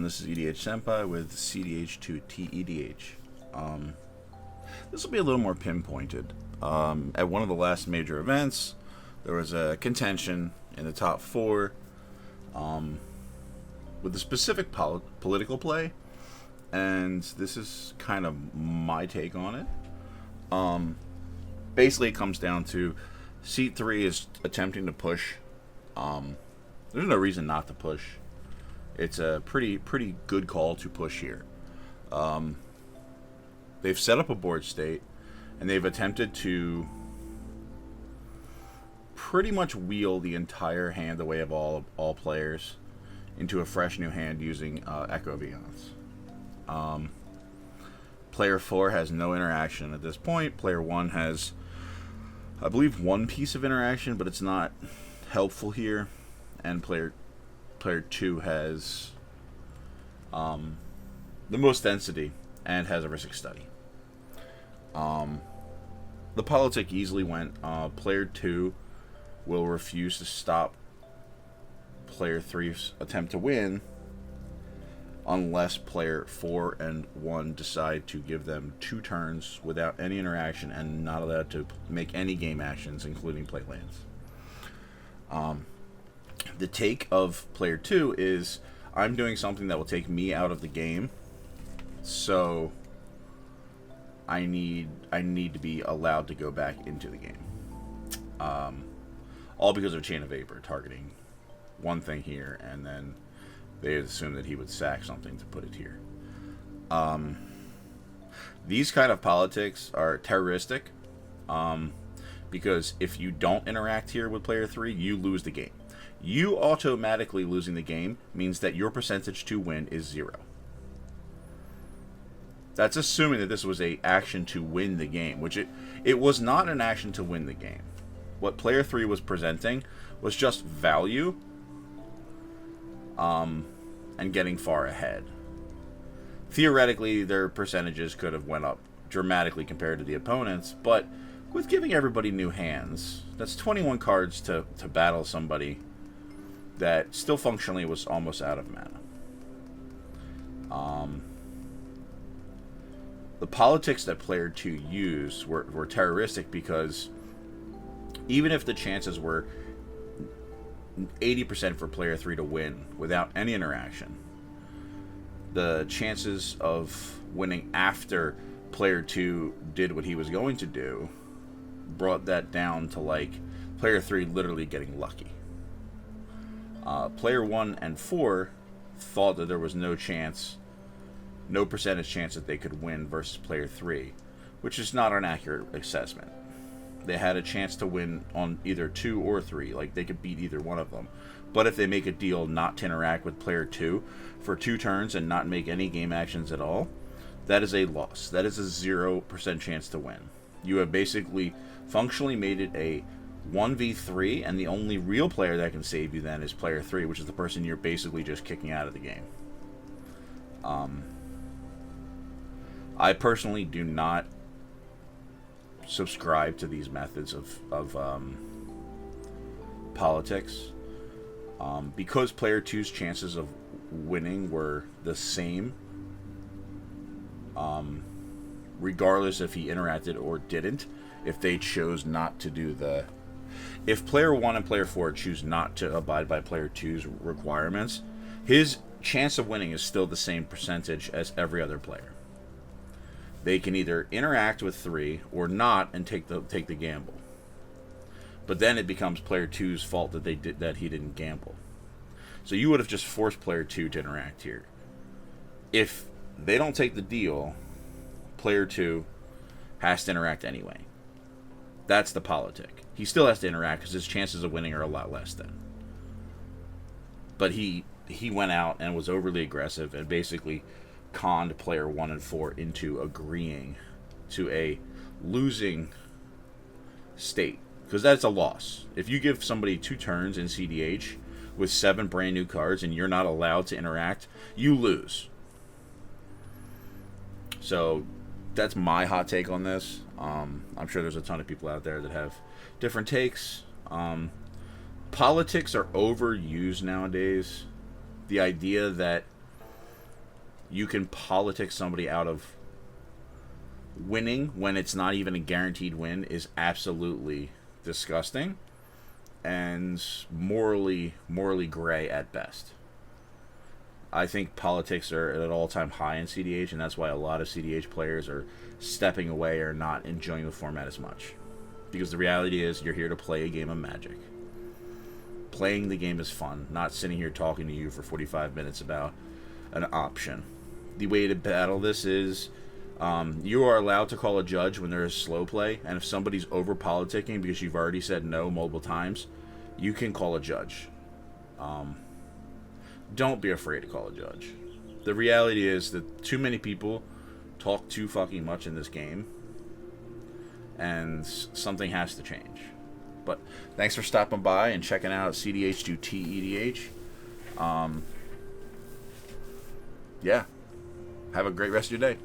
This is EDH Senpai with cEDH to tEDH. This will be a little more pinpointed. At one of the last major events, there was a contention in the top four with a specific political play, and this is kind of my take on it. Basically, it comes down to Seat 3 is attempting to push. There's no reason not to push. It's a pretty good call to push here. They've set up a board state, and they've attempted to pretty much wheel the entire hand the way of all players into a fresh new hand using Echo Viance. Player 4 has no interaction at this point. Player 1 has, I believe, one piece of interaction, but it's not helpful here. And player 2 has the most density and has a risk study. The politic easily went. Player 2 will refuse to stop player 3's attempt to win unless player 4 and 1 decide to give them 2 turns without any interaction and not allowed to make any game actions, including play lands. The take of player 2 is, I'm doing something that will take me out of the game, so I need to be allowed to go back into the game. All because of Chain of Vapor targeting one thing here, and then they assume that he would sack something to put it here. These kind of politics are terroristic, because if you don't interact here with player 3, you lose the game. You automatically losing the game means that your percentage to win is 0. That's assuming that this was an action to win the game, which it was not an action to win the game. What player 3 was presenting was just value and getting far ahead. Theoretically, their percentages could have went up dramatically compared to the opponents, but with giving everybody new hands, that's 21 cards to battle somebody that still functionally was almost out of mana. The politics that player 2 used were terroristic, because even if the chances were 80% for player 3 to win without any interaction, the chances of winning after player 2 did what he was going to do brought that down to like player 3 literally getting lucky. Player 1 and 4 thought that there was no percentage chance that they could win versus player 3, which is not an accurate assessment. They had a chance to win on either 2 or 3, like they could beat either one of them. But if they make a deal not to interact with player 2 for 2 turns and not make any game actions at all, that is a loss. That is a 0% chance to win. You have basically functionally made it a 1v3, and the only real player that can save you then is player 3, which is the person you're basically just kicking out of the game. I personally do not subscribe to these methods of politics, because player 2's chances of winning were the same, regardless if he interacted or didn't. If they chose not to do if player 1 and player 4 choose not to abide by player 2's requirements, his chance of winning is still the same percentage as every other player. They can either interact with 3 or not and take the gamble. But then it becomes player 2's fault that he didn't gamble. So you would have just forced player 2 to interact here. If they don't take the deal, player 2 has to interact anyway. That's the politic. He still has to interact because his chances of winning are a lot less then. But he went out and was overly aggressive and basically conned player 1 and 4 into agreeing to a losing state, because that's a loss. If you give somebody 2 turns in cEDH with 7 brand new cards and you're not allowed to interact, you lose. So that's my hot take on this. I'm sure there's a ton of people out there that have different takes. Politics are overused nowadays. The idea that you can politic somebody out of winning when it's not even a guaranteed win is absolutely disgusting and morally gray at best. I think politics are at an all-time high in cEDH, and that's why a lot of cEDH players are stepping away or not enjoying the format as much. Because the reality is, you're here to play a game of Magic. Playing the game is fun, not sitting here talking to you for 45 minutes about an option. The way to battle this is, you are allowed to call a judge when there is slow play, and if somebody's over-politicking because you've already said no multiple times, you can call a judge. Don't be afraid to call a judge. The reality is that too many people talk too fucking much in this game, and something has to change. But thanks for stopping by and checking out cEDH to tEDH. Yeah. Have a great rest of your day.